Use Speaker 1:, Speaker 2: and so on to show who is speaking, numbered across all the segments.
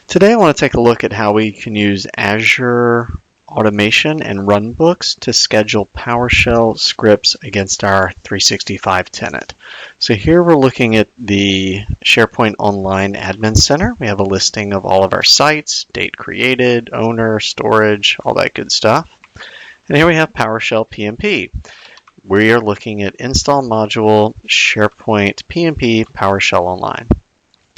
Speaker 1: Today I want to take a look at how we can use Azure Automation and runbooks to schedule PowerShell scripts against our 365 tenant. So here we're looking at the SharePoint Online Admin Center. We have a listing of all of our sites, date created, owner, storage, all that good stuff. And here we have PowerShell PnP. We are looking at install module SharePoint PnP PowerShell Online.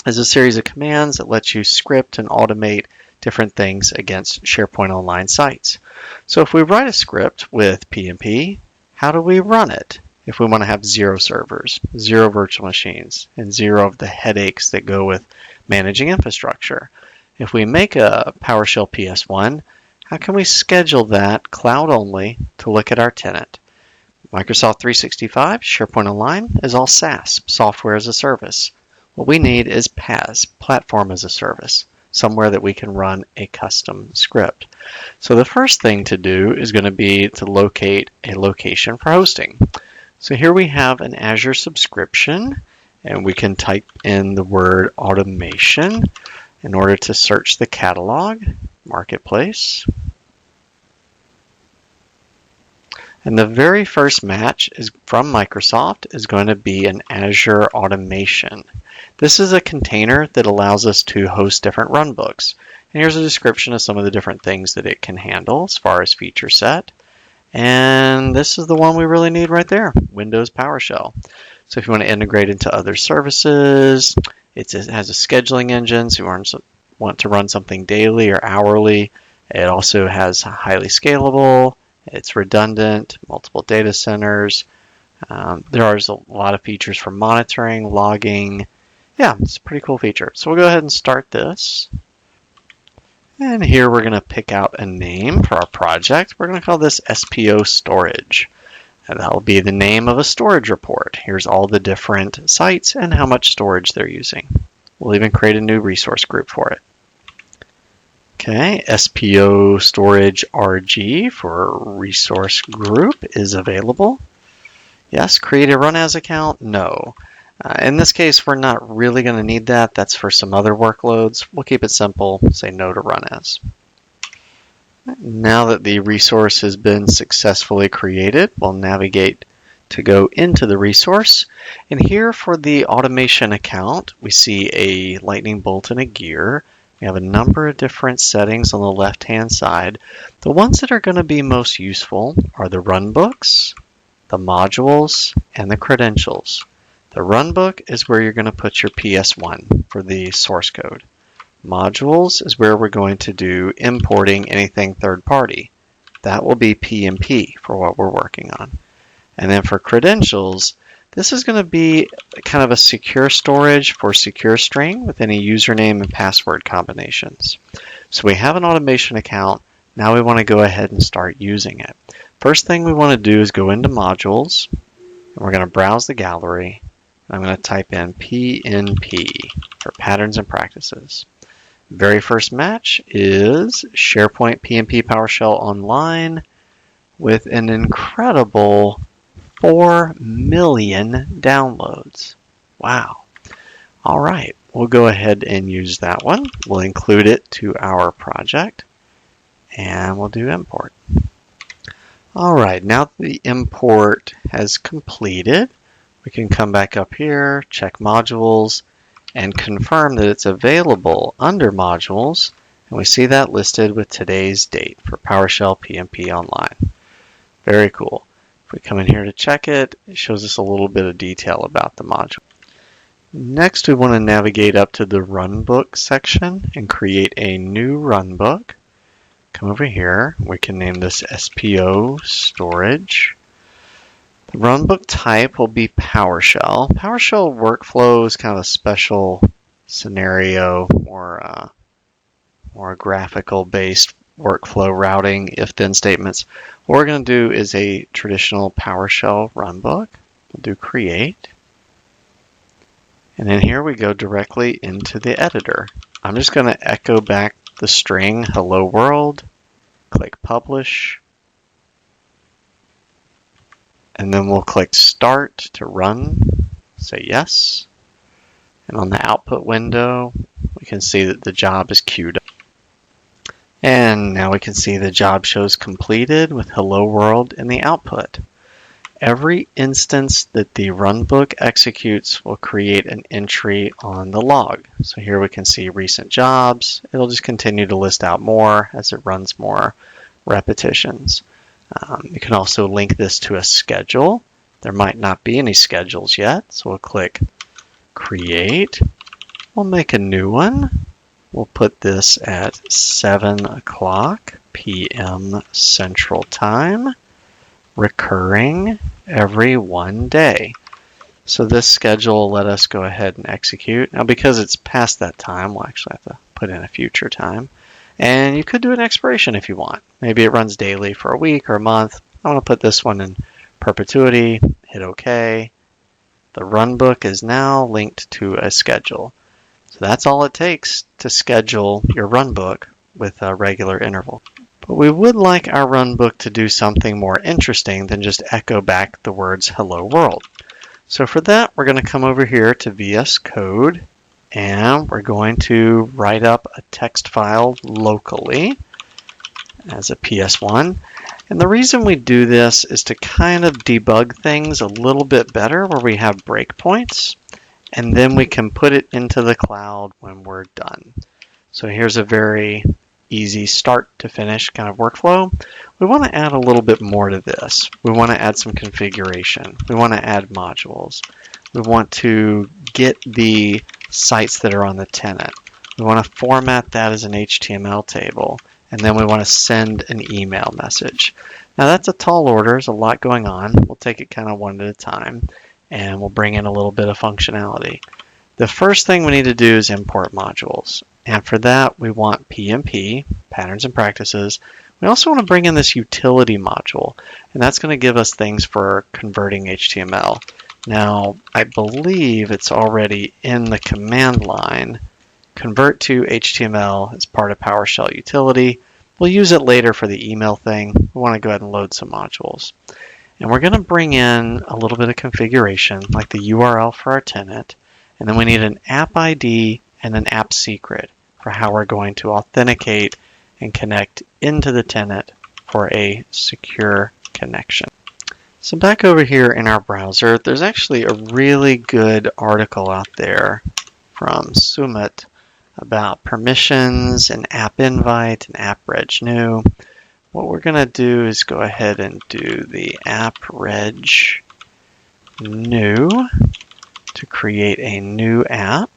Speaker 1: There's a series of commands that lets you script and automate different things against SharePoint Online sites. So if we write a script with PnP, how do we run it? If we want to have 0 servers, 0 virtual machines, and 0 of the headaches that go with managing infrastructure. If we make a PowerShell PS1, how can we schedule that cloud only to look at our tenant? Microsoft 365, SharePoint Online is all SaaS, software as a service. What we need is PaaS, platform as a service, somewhere that we can run a custom script. So the first thing to do is going to be to locate a location for hosting. So here we have an Azure subscription, and we can type in the word automation in order to search the catalog, marketplace. And the very first match is from Microsoft is going to be an Azure Automation. This is a container that allows us to host different runbooks. And here's a description of some of the different things that it can handle as far as feature set. And this is the one we really need right there, Windows PowerShell. So if you want to integrate into other services, it has a scheduling engine, so you want to run something daily or hourly. It also has highly scalable. It's redundant, multiple data centers. There are a lot of features for monitoring, logging. Yeah, it's a pretty cool feature. So we'll go ahead and start this. And here we're going to pick out a name for our project. We're going to call this SPO Storage. And that'll be the name of a storage report. Here's all the different sites and how much storage they're using. We'll even create a new resource group for it. Okay, SPO Storage RG for resource group is available. Yes, create a run as account? No. In this case, we're not really going to need that. That's for some other workloads. We'll keep it simple, say no to run as. Now that the resource has been successfully created, we'll navigate to go into the resource. And here for the automation account, we see a lightning bolt and a gear. We have a number of different settings on the left-hand side. The ones that are going to be most useful are the runbooks, the modules, and the credentials. The runbook is where you're going to put your PS1 for the source code. Modules is where we're going to do importing anything third-party. That will be PnP for what we're working on. And then for credentials, this is going to be kind of a secure storage for secure string with any username and password combinations. So we have an automation account. Now we want to go ahead and start using it. First thing we want to do is go into modules, and we're going to browse the gallery. And I'm going to type in PnP for patterns and practices. Very first match is SharePoint PnP PowerShell Online with an incredible 4 million downloads. Wow. All right, we'll go ahead and use that one. We'll include it to our project, and we'll do import. All right, now that the import has completed, we can come back up here, check modules, and confirm that it's available under modules. And we see that listed with today's date for PowerShell PnP Online. Very cool. If we come in here to check it, it shows us a little bit of detail about the module. Next, we want to navigate up to the runbook section and create a new runbook. Come over here. We can name this SPO Storage. The runbook type will be PowerShell. PowerShell workflow is kind of a special scenario, more graphical-based workflow routing, if-then statements. What we're going to do is a traditional PowerShell runbook. We'll do create. And then here we go directly into the editor. I'm just going to echo back the string hello world, click publish, and then we'll click start to run, say yes. And on the output window, we can see that the job is queued up. And now we can see the job shows completed with hello world in the output. Every instance that the runbook executes will create an entry on the log. So here we can see recent jobs. It'll just continue to list out more as it runs more repetitions. You can also link this to a schedule. There might not be any schedules yet, so we'll click Create. We'll make a new one. We'll put this at 7 o'clock p.m. Central Time, recurring every 1 day. So this schedule will let us go ahead and execute. Now because it's past that time, we'll actually have to put in a future time. And you could do an expiration if you want. Maybe it runs daily for a week or a month. I'm going to put this one in perpetuity, hit OK. The runbook is now linked to a schedule. So that's all it takes to schedule your runbook with a regular interval. But we would like our runbook to do something more interesting than just echo back the words hello world. So for that, we're going to come over here to VS Code, and we're going to write up a text file locally as a PS1. And the reason we do this is to kind of debug things a little bit better where we have breakpoints, and then we can put it into the cloud when we're done. So here's a very easy start to finish kind of workflow. We want to add a little bit more to this. We want to add some configuration. We want to add modules. We want to get the sites that are on the tenant. We want to format that as an HTML table. And then we want to send an email message. Now that's a tall order. There's a lot going on. We'll take it kind of one at a time, and we'll bring in a little bit of functionality. The first thing we need to do is import modules. And for that, we want PMP, Patterns and Practices. We also want to bring in this utility module, and that's going to give us things for converting HTML. Now, I believe it's already in the command line. Convert to HTML as part of PowerShell utility. We'll use it later for the email thing. We want to go ahead and load some modules. And we're going to bring in a little bit of configuration, like the URL for our tenant. And then we need an app ID and an app secret for how we're going to authenticate and connect into the tenant for a secure connection. So back over here in our browser, there's actually a really good article out there from Sumit about permissions and app invite and app reg new. What we're going to do is go ahead and do the app reg new to create a new app.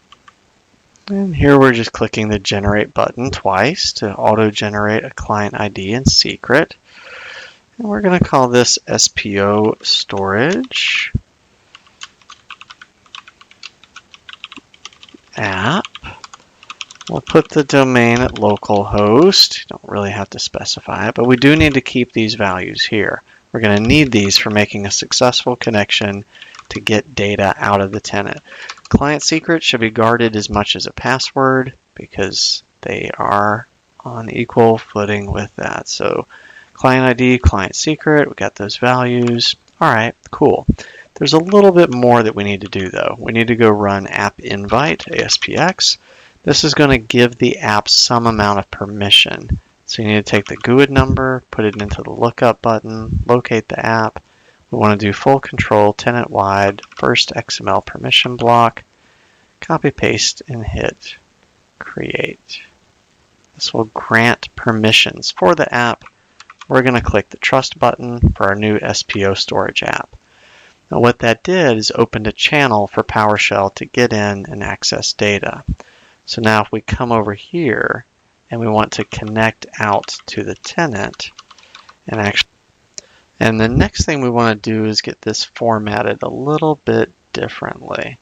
Speaker 1: And here we're just clicking the generate button twice to auto-generate a client ID and secret. And we're going to call this SPO Storage app. We'll put the domain at localhost. You don't really have to specify it, but we do need to keep these values here. We're going to need these for making a successful connection to get data out of the tenant. Client secret should be guarded as much as a password because they are on equal footing with that. So client ID, client secret, we got those values. All right, cool. There's a little bit more that we need to do though. We need to go run app invite, ASPX. This is going to give the app some amount of permission. So you need to take the GUID number, put it into the lookup button, locate the app. We want to do full control, tenant-wide, first XML permission block, copy, paste, and hit create. This will grant permissions for the app. We're going to click the trust button for our new SPO Storage app. Now what that did is opened a channel for PowerShell to get in and access data. So now if we come over here and we want to connect out to the tenant and the next thing we want to do is get this formatted a little bit differently.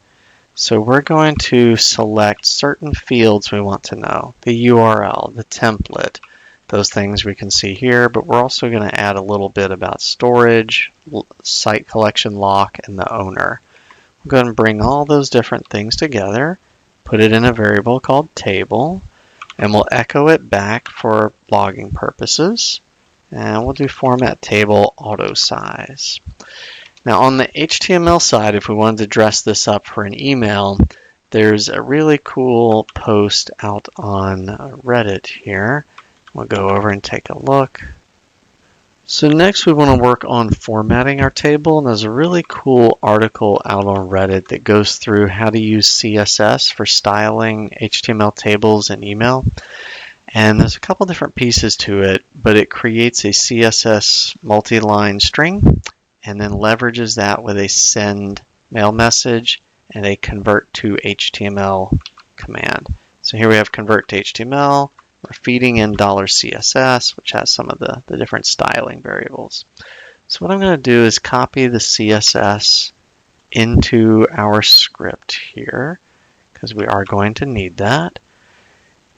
Speaker 1: So we're going to select certain fields we want to know, the URL, the template, those things we can see here, but we're also going to add a little bit about storage, site collection lock, and the owner. We're going to bring all those different things together, put it in a variable called table, and we'll echo it back for logging purposes. And we'll do format table auto size. Now on the HTML side, if we wanted to dress this up for an email, there's a really cool post out on Reddit here. We'll go over and take a look. So next we want to work on formatting our table, and there's a really cool article out on Reddit that goes through how to use CSS for styling HTML tables in email. And there's a couple different pieces to it, but it creates a CSS multi-line string and then leverages that with a send mail message and a convert to HTML command. So here we have convert to HTML. We're feeding in $CSS, which has some of the different styling variables. So what I'm going to do is copy the CSS into our script here, because we are going to need that.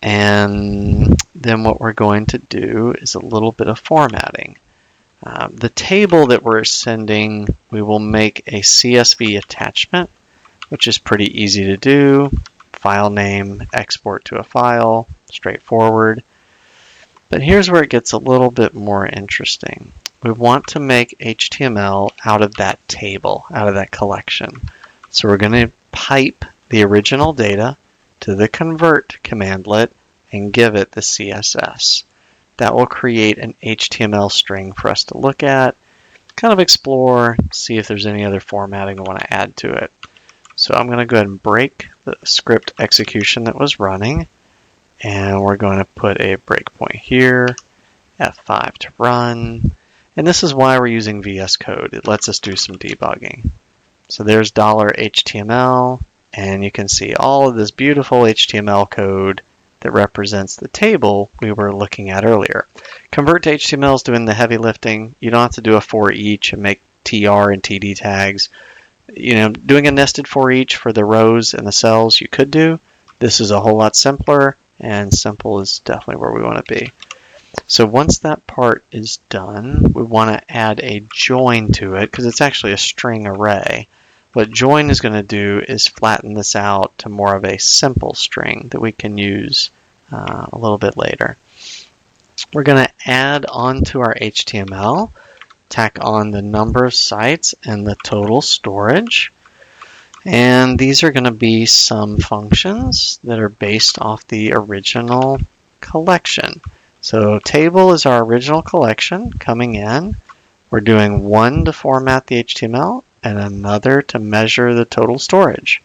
Speaker 1: And then what we're going to do is a little bit of formatting. The table that we're sending, we will make a CSV attachment, which is pretty easy to do. File name, export to a file, straightforward. But here's where it gets a little bit more interesting. We want to make HTML out of that table, out of that collection. So we're going to pipe the original data to the convert commandlet and give it the CSS. That will create an HTML string for us to look at, kind of explore, see if there's any other formatting we want to add to it. So I'm going to go ahead and break the script execution that was running, and we're going to put a breakpoint here, F5 to run, and this is why we're using VS Code. It lets us do some debugging. So there's $HTML, and you can see all of this beautiful HTML code that represents the table we were looking at earlier. Convert to HTML is doing the heavy lifting. You don't have to do a for each and make TR and TD tags. Doing a nested for each for the rows and the cells you could do. This is a whole lot simpler, and simple is definitely where we want to be. So once that part is done, we want to add a join to it because it's actually a string array. What join is going to do is flatten this out to more of a simple string that we can use a little bit later. We're going to add onto our HTML, tack on the number of sites and the total storage. And these are going to be some functions that are based off the original collection. So table is our original collection coming in. We're doing one to format the HTML and another to measure the total storage.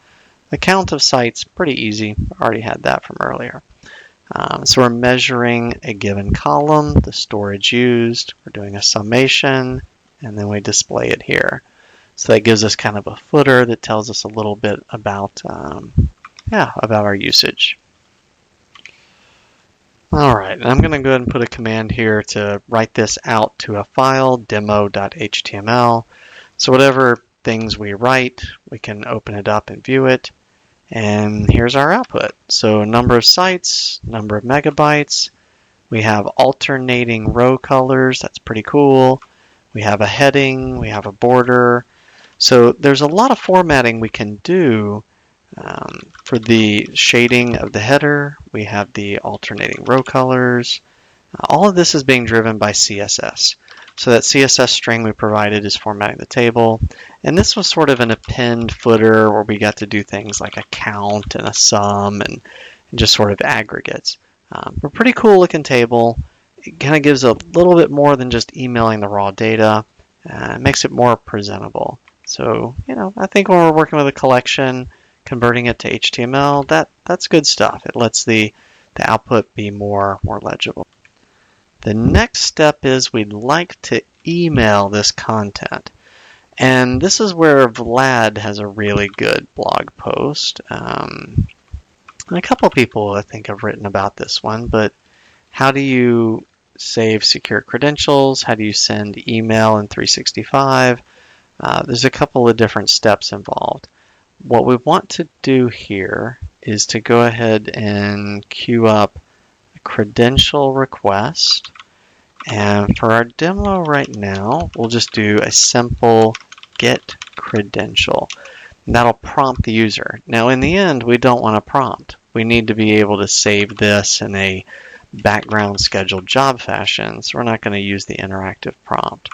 Speaker 1: The count of sites, pretty easy. Already had that from earlier. So we're measuring a given column, the storage used. We're doing a summation, and then we display it here. So that gives us kind of a footer that tells us a little bit about, about our usage. All right, and I'm going to go ahead and put a command here to write this out to a file, demo.html. So whatever things we write, we can open it up and view it. And here's our output. So number of sites, number of megabytes. We have alternating row colors. That's pretty cool. We have a heading. We have a border. So there's a lot of formatting we can do for the shading of the header. We have the alternating row colors. All of this is being driven by CSS. So that CSS string we provided is formatting the table. And this was sort of an append footer where we got to do things like a count and a sum and just sort of aggregates. But pretty cool looking table. It kind of gives a little bit more than just emailing the raw data. It makes it more presentable. So, I think when we're working with a collection, converting it to HTML, that's good stuff. It lets the output be more legible. The next step is we'd like to email this content. And this is where Vlad has a really good blog post. And a couple people, I think, have written about this one. But how do you save secure credentials? How do you send email in 365? There's a couple of different steps involved. What we want to do here is to go ahead and queue up a credential request. And for our demo right now, we'll just do a simple get credential. And that'll prompt the user. Now, in the end, we don't want a prompt. We need to be able to save this in a background scheduled job fashion, so we're not going to use the interactive prompt.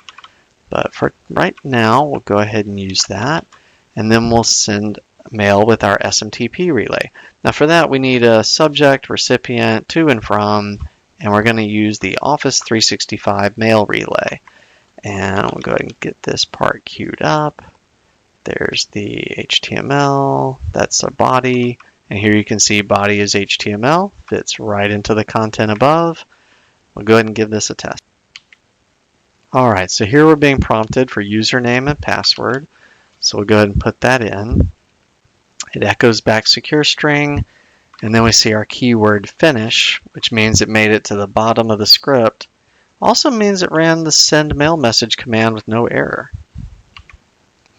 Speaker 1: But for right now, we'll go ahead and use that. And then we'll send mail with our SMTP relay. Now for that we need a subject, recipient, to and from, and we're going to use the Office 365 mail relay. And we'll go ahead and get this part queued up. There's the HTML, that's the body, and here you can see body is HTML, fits right into the content above. We'll go ahead and give this a test. Alright, so here we're being prompted for username and password, so we'll go ahead and put that in. It echoes back secure string, and then we see our keyword finish, which means it made it to the bottom of the script. Also means it ran the send mail message command with no error.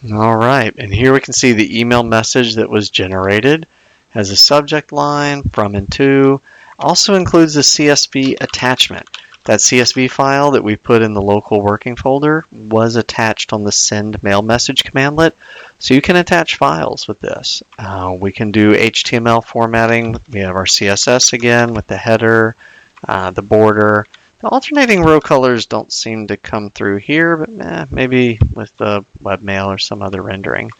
Speaker 1: Alright, and here we can see the email message that was generated. Has a subject line, from and to. Also includes a CSV attachment. That CSV file that we put in the local working folder was attached on the send mail message commandlet. So you can attach files with this. We can do HTML formatting. We have our CSS again with the header, the border. The alternating row colors don't seem to come through here, but maybe with the webmail or some other rendering.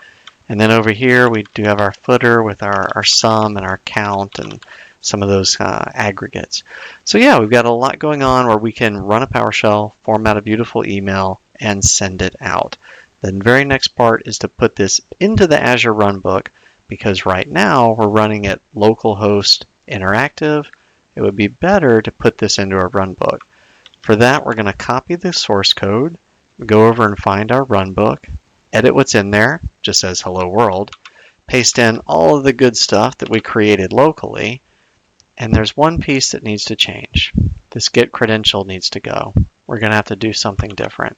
Speaker 1: And then over here we do have our footer with our sum and our count and some of those aggregates. So yeah, we've got a lot going on where we can run a PowerShell, format a beautiful email, and send it out. The very next part is to put this into the Azure Runbook, because right now we're running it localhost interactive. It would be better to put this into our runbook. For that, we're going to copy the source code, go over and find our runbook, edit what's in there, just says hello world, paste in all of the good stuff that we created locally, and there's one piece that needs to change. This get credential needs to go. We're going to have to do something different.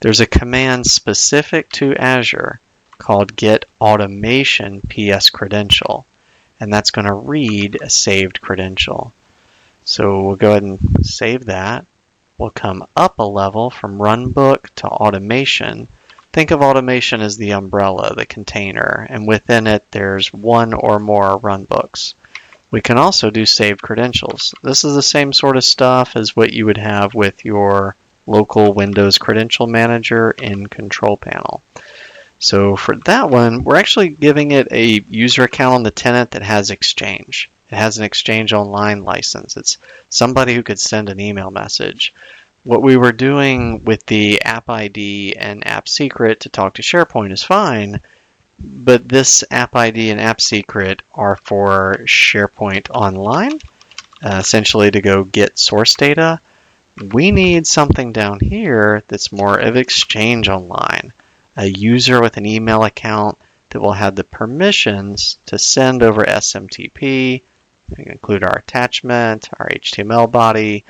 Speaker 1: There's a command specific to Azure called get automation PS credential, and that's going to read a saved credential. So we'll go ahead and save that. We'll come up a level from runbook to automation. Think of automation as the umbrella, the container, and within it there's one or more runbooks. We can also do saved credentials. This is the same sort of stuff as what you would have with your local Windows credential manager in Control Panel. So for that one, we're actually giving it a user account on the tenant that has Exchange. It has an Exchange Online license. It's somebody who could send an email message. What we were doing with the app ID and app secret to talk to SharePoint is fine, but this app ID and app secret are for SharePoint Online, essentially to go get source data. We need something down here that's more of Exchange Online, a user with an email account that will have the permissions to send over SMTP. We can include our attachment, our HTML body.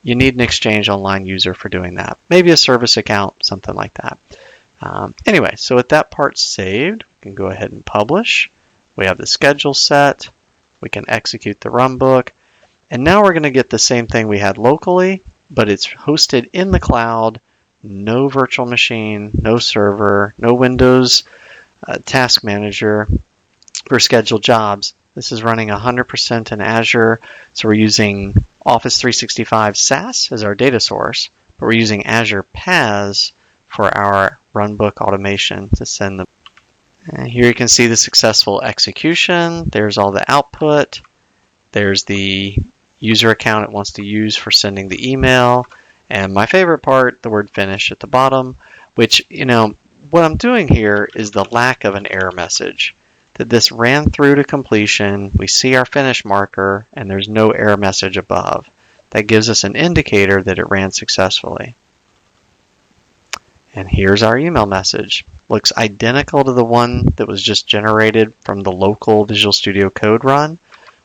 Speaker 1: You need an Exchange Online user for doing that. Maybe a service account, something like that. Anyway, so with that part saved, we can go ahead and publish. We have the schedule set. We can execute the runbook. And now we're going to get the same thing we had locally, but it's hosted in the cloud. No virtual machine, no server, no Windows task manager for scheduled jobs. This is running 100% in Azure, so we're using Office 365 SaaS as our data source, but we're using Azure PaaS for our runbook automation to send them. And here you can see the successful execution. There's all the output. There's the user account it wants to use for sending the email. And my favorite part, the word finish at the bottom, which, what I'm doing here is the lack of an error message. That this ran through to completion, we see our finish marker, and there's no error message above. That gives us an indicator that it ran successfully. And here's our email message. Looks identical to the one that was just generated from the local Visual Studio Code run.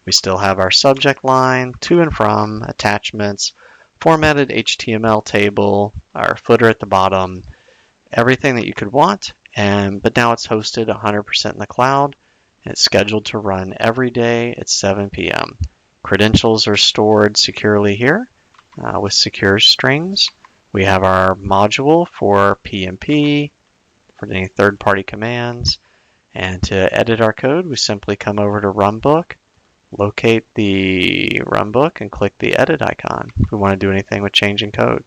Speaker 1: We still have our subject line, to and from, attachments, formatted HTML table, our footer at the bottom, everything that you could want. But now it's hosted 100% in the cloud. And it's scheduled to run every day at 7 p.m. Credentials are stored securely here with secure strings. We have our module for PMP, for any third-party commands. And to edit our code, we simply come over to Runbook, locate the Runbook, and click the edit icon if we want to do anything with changing code.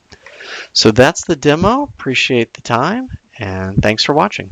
Speaker 1: So that's the demo. Appreciate the time, and thanks for watching.